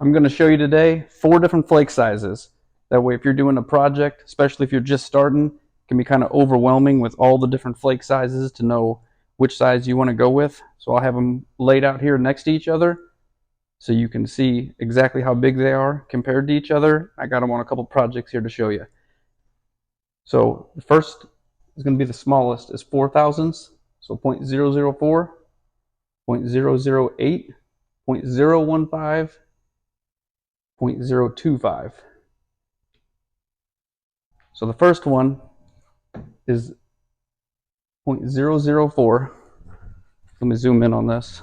I'm going to show you today 4 different flake sizes. That way if you're doing a project, especially if you're just starting, it can be kind of overwhelming with all the different flake sizes to know which size you want to go with. So I'll have them laid out here next to each other so you can see exactly how big they are compared to each other. I got them on a couple projects here to show you. So the first is going to be the smallest, is 4 thousandths. So 0.004, 0.008, 0.015, 0.025. So the first one is 0.004. Let me zoom in on this.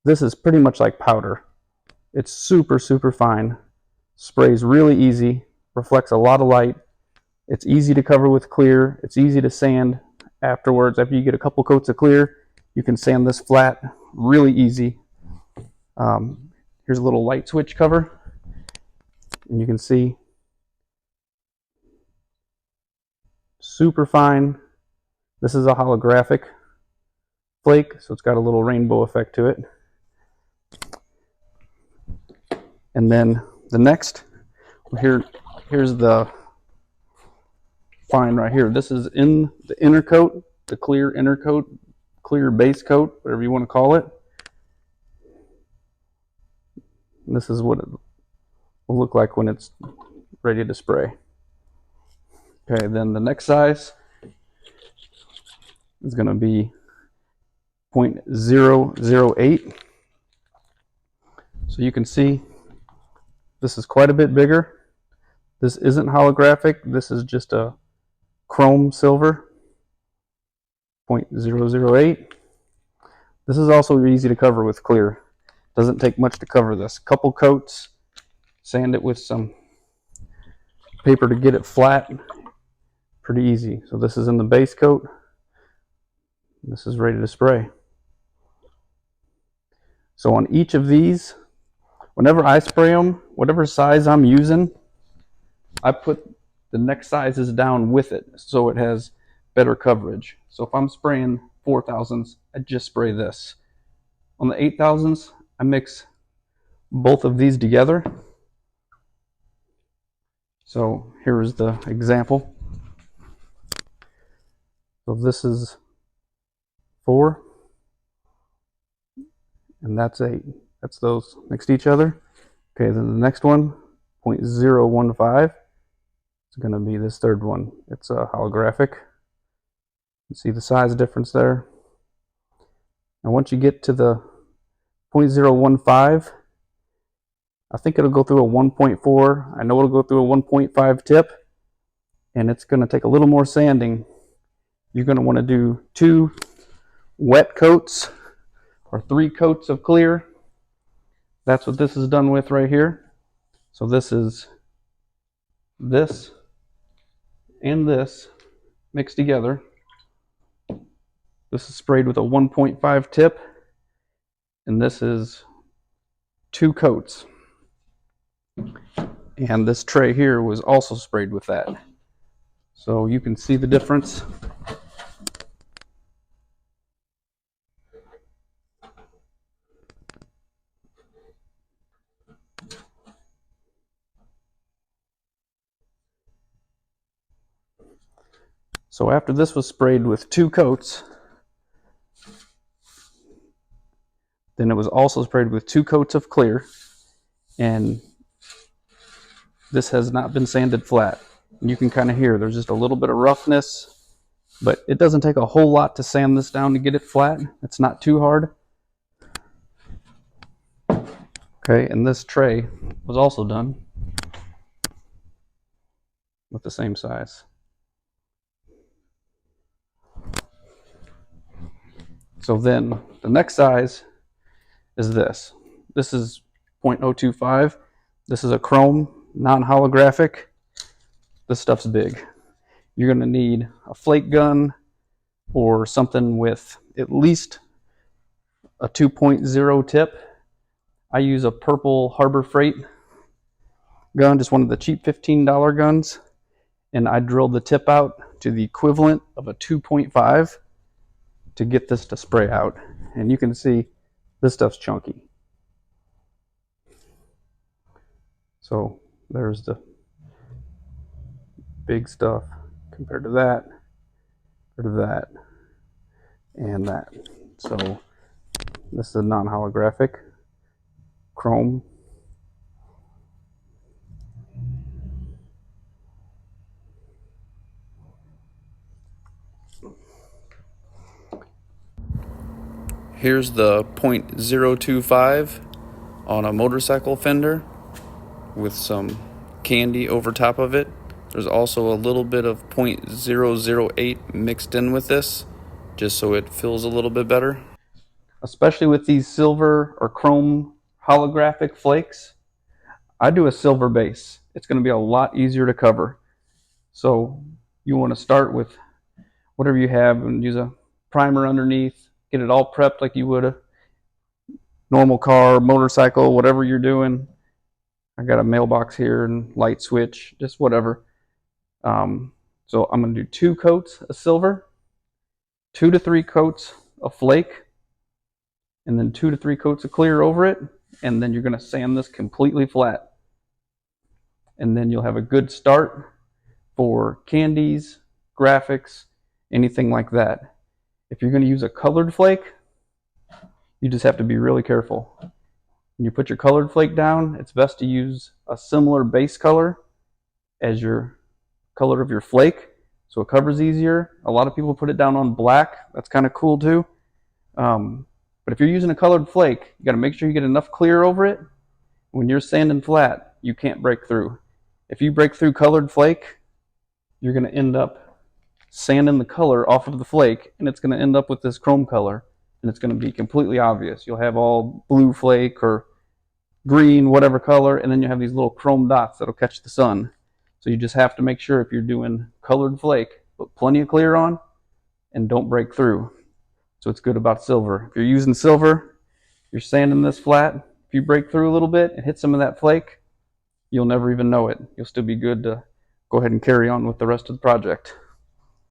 This is pretty much like powder. It's super, super fine. Sprays really easy, reflects a lot of light. It's easy to cover with clear. It's easy to sand afterwards. After you get a couple coats of clear, you can sand this flat really easy. Here's a little light switch cover, and you can see super fine. This is a holographic flake, so it's got a little rainbow effect to it. And then the next, here's the fine right here. This is in the inner coat, the clear inner coat, clear base coat, whatever you want to call it. And this is what it will look like when it's ready to spray. Okay, then the next size is going to be 0.008. So you can see this is quite a bit bigger. This isn't holographic. This is just a chrome silver. 0.008. This is also easy to cover with clear. Doesn't take much to cover this. Couple coats, sand it with some paper to get it flat. Pretty easy. So this is in the base coat. This is ready to spray. So on each of these, whenever I spray them, whatever size I'm using, I put the next sizes down with it so it has better coverage. So if I'm spraying 4 thousandths, I just spray this. On the 8 thousandths, I mix both of these together. So here's the example. So this is 4, and that's 8. That's those next to each other. Okay, then the next one, 0.015, is going to be this third one. It's a holographic. You see the size difference there. And once you get to the 0.015, I think it'll go through a 1.4. I know it'll go through a 1.5 tip, and it's going to take a little more sanding. You're going to want to do 2 wet coats or 3 coats of clear. That's what this is done with right here. So this is this and this mixed together. This is sprayed with a 1.5 tip, and this is 2 coats. And this tray here was also sprayed with that. So you can see the difference. So after this was sprayed with 2 coats, then it was also sprayed with 2 coats of clear, and this has not been sanded flat. And you can kind of hear there's just a little bit of roughness, but it doesn't take a whole lot to sand this down to get it flat. It's not too hard. Okay, and this tray was also done with the same size. So then the next size is this. This is 0.025. This is a chrome, non-holographic. This stuff's big. You're going to need a flake gun or something with at least a 2.0 tip. I use a purple Harbor Freight gun, just one of the cheap $15 guns, and I drilled the tip out to the equivalent of a 2.5 to get this to spray out. And you can see this stuff's chunky. So there's the big stuff compared to that, and that. So this is a non-holographic chrome. Here's the .025 on a motorcycle fender with some candy over top of it. There's also a little bit of .008 mixed in with this, just so it feels a little bit better. Especially with these silver or chrome holographic flakes, I do a silver base. It's going to be a lot easier to cover. So you want to start with whatever you have and use a primer underneath. Get it all prepped like you would a normal car, motorcycle, whatever you're doing. I got a mailbox here and light switch, just whatever. So I'm going to do 2 coats of silver, 2 to 3 coats of flake, and then 2 to 3 coats of clear over it. And then you're going to sand this completely flat. And then you'll have a good start for candies, graphics, anything like that. If you're going to use a colored flake, you just have to be really careful. When you put your colored flake down, it's best to use a similar base color as your color of your flake, so it covers easier. A lot of people put it down on black. That's kind of cool too. But if you're using a colored flake, you got to make sure you get enough clear over it. When you're sanding flat, you can't break through. If you break through colored flake, you're going to end up sanding the color off of the flake, and it's going to end up with this chrome color, and it's going to be completely obvious. You'll have all blue flake or green, whatever color, and then you have these little chrome dots that'll catch the sun. So you just have to make sure if you're doing colored flake, put plenty of clear on and don't break through. So it's good about silver. If you're using silver, you're sanding this flat. If you break through a little bit and hit some of that flake, you'll never even know it. You'll still be good to go ahead and carry on with the rest of the project.